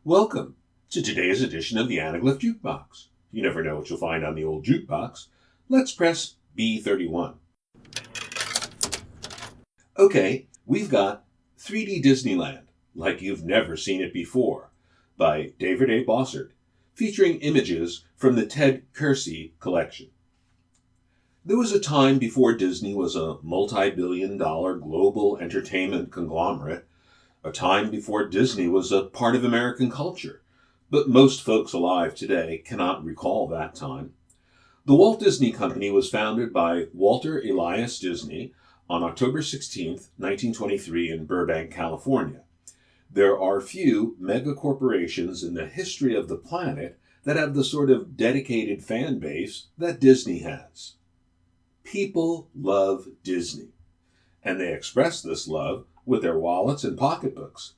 Welcome to today's edition of the Anaglyph Jukebox. You never know what you'll find on the old jukebox. Let's press B31. Okay, we've got 3D Disneyland, like you've never seen it before, by David A. Bossert, featuring images from the Ted Kersey collection. There was a time before Disney was a multi-billion-dollar global entertainment conglomerate, a time before Disney was a part of American culture, but most folks alive today cannot recall that time. The Walt Disney Company was founded by Walter Elias Disney on October 16, 1923 in Burbank, California. There are few megacorporations in the history of the planet that have the sort of dedicated fan base that Disney has. People love Disney, and they express this love with their wallets and pocketbooks.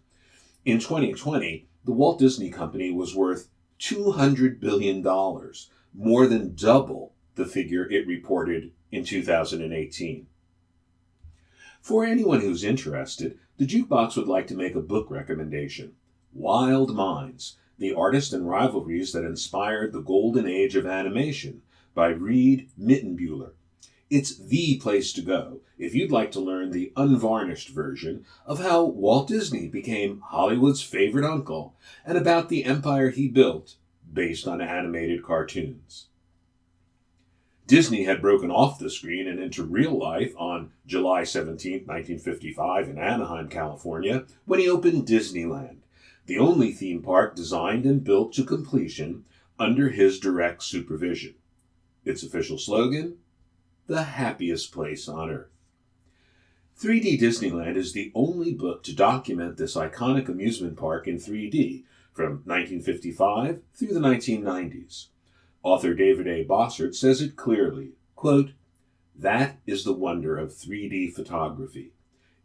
In 2020, the Walt Disney Company was worth $200 billion, more than double the figure it reported in 2018. For anyone who's interested, the Jukebox would like to make a book recommendation. Wild Minds, the artist and rivalries that inspired the golden age of animation, by Reid Mitenbuler. It's the place to go if you'd like to learn the unvarnished version of how Walt Disney became Hollywood's favorite uncle and about the empire he built based on animated cartoons. Disney had broken off the screen and into real life on July 17, 1955 in Anaheim, California, when he opened Disneyland, the only theme park designed and built to completion under his direct supervision. Its official slogan: the happiest place on earth. 3D Disneyland is the only book to document this iconic amusement park in 3D from 1955 through the 1990s. Author David A. Bossert says it clearly, quote, "That is the wonder of 3D photography.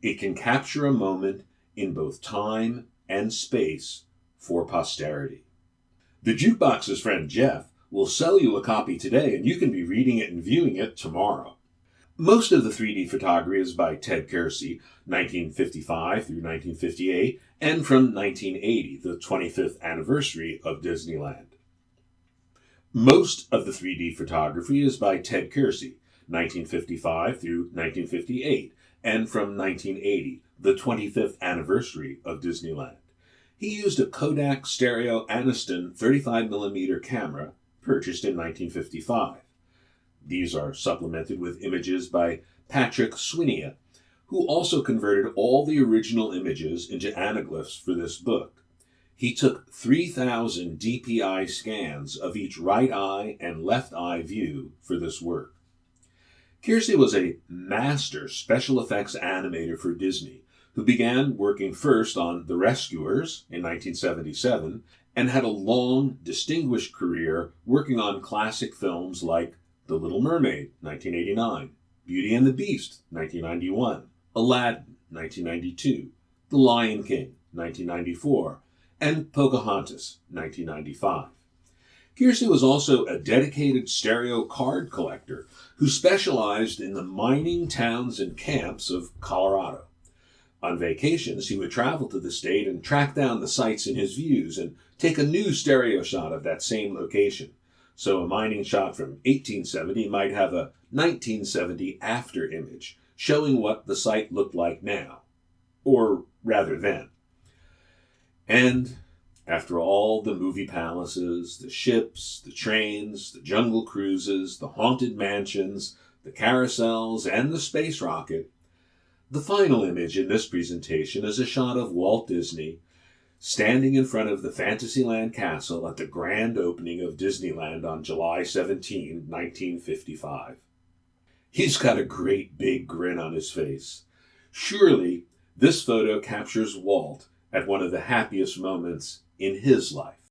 It can capture a moment in both time and space for posterity." The Jukebox's friend Jeff will sell you a copy today, and you can be reading it and viewing it tomorrow. Most of the 3D photography is by Ted Kersey, 1955 through 1958, and from 1980, the 25th anniversary of Disneyland. Most of the 3D photography is by Ted Kersey, 1955 through 1958, and from 1980, the 25th anniversary of Disneyland. He used a Kodak Stereo Aniston 35mm camera purchased in 1955. These are supplemented with images by Patrick Swinia, who also converted all the original images into anaglyphs for this book. He took 3,000 DPI scans of each right eye and left eye view for this work. Kersey was a master special effects animator for Disney, who began working first on The Rescuers in 1977 and had a long, distinguished career working on classic films like The Little Mermaid, 1989, Beauty and the Beast, 1991, Aladdin, 1992, The Lion King, 1994, and Pocahontas, 1995. Kersey was also a dedicated stereo card collector who specialized in the mining towns and camps of Colorado. On vacations, he would travel to the state and track down the sites in his views and take a new stereo shot of that same location. So a mining shot from 1870 might have a 1970 after image, showing what the site looked like now, or rather then. And after all the movie palaces, the ships, the trains, the jungle cruises, the haunted mansions, the carousels, and the space rocket, the final image in this presentation is a shot of Walt Disney standing in front of the Fantasyland Castle at the grand opening of Disneyland on July 17, 1955. He's got a great big grin on his face. Surely, this photo captures Walt at one of the happiest moments in his life.